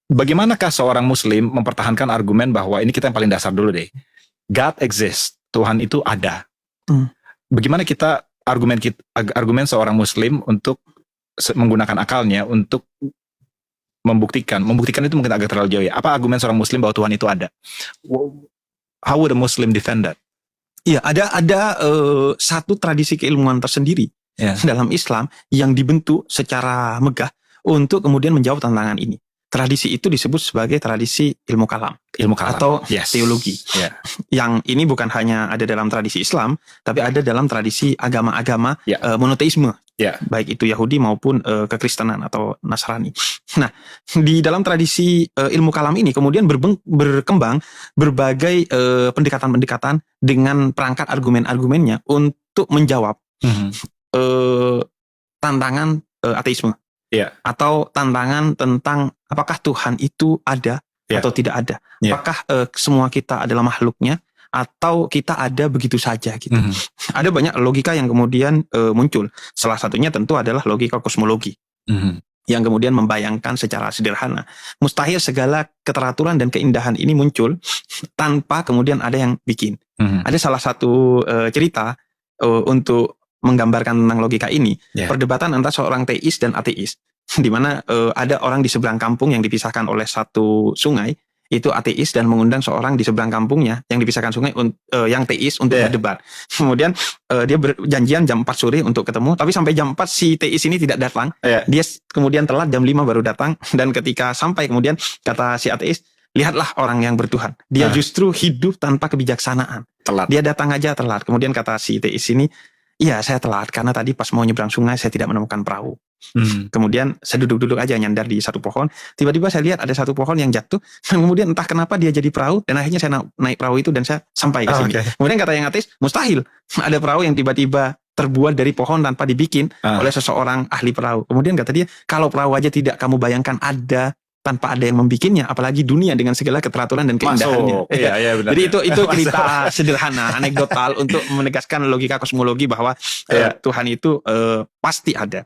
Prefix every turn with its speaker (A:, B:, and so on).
A: bagaimanakah seorang muslim mempertahankan argumen bahwa ini kita yang paling dasar dulu deh. God exists, Tuhan itu ada. Bagaimana kita argumen seorang muslim untuk menggunakan akalnya untuk membuktikan itu mungkin agak terlalu jauh ya. Apa argumen seorang muslim bahwa Tuhan itu ada? How would a Muslim defend that?
B: Iya, ada satu tradisi keilmuan tersendiri dalam Islam yang dibentuk secara megah untuk kemudian menjawab tantangan ini. Tradisi itu disebut sebagai tradisi ilmu kalam atau teologi. Yang ini bukan hanya ada dalam tradisi Islam, tapi ada dalam tradisi agama-agama monoteisme, baik itu Yahudi maupun kekristenan atau Nasrani. Nah, di dalam tradisi ilmu kalam ini kemudian berkembang berbagai pendekatan-pendekatan dengan perangkat argumen-argumennya untuk menjawab tantangan ateisme. Atau tantangan tentang apakah Tuhan itu ada atau tidak ada. Apakah semua kita adalah makhluknya atau kita ada begitu saja gitu. Ada banyak logika yang kemudian muncul. Salah satunya tentu adalah logika kosmologi. Yang kemudian membayangkan secara sederhana mustahil segala keteraturan dan keindahan ini muncul tanpa kemudian ada yang bikin. Ada salah satu cerita untuk menggambarkan tentang logika ini, perdebatan antara seorang teis dan ateis, di mana ada orang di seberang kampung yang dipisahkan oleh satu sungai, itu ateis dan mengundang seorang di seberang kampungnya yang dipisahkan sungai yang teis untuk berdebat. Kemudian dia berjanjian jam 4 sore untuk ketemu, tapi sampai jam 4 si teis ini tidak datang. Dia kemudian telat jam 5 baru datang, dan ketika sampai kemudian kata si ateis, lihatlah orang yang bertuhan. Dia justru hidup tanpa kebijaksanaan. Dia datang aja telat. Kemudian kata si teis ini, iya, saya telat karena tadi pas mau nyebrang sungai saya tidak menemukan perahu. Kemudian saya duduk-duduk aja nyandar di satu pohon. Tiba-tiba saya lihat ada satu pohon yang jatuh. Dan kemudian entah kenapa dia jadi perahu. Dan akhirnya saya naik perahu itu dan saya sampai ke sini. Kemudian kata yang ateis, mustahil ada perahu yang tiba-tiba terbuat dari pohon tanpa dibikin oleh seseorang ahli perahu. Kemudian kata dia, kalau perahu aja tidak kamu bayangkan ada tanpa ada yang membikinnya, apalagi dunia dengan segala keteraturan dan keindahannya.
A: Benar.
B: Jadi itu cerita sederhana, anekdotal untuk menegaskan logika kosmologi bahwa Tuhan itu pasti ada.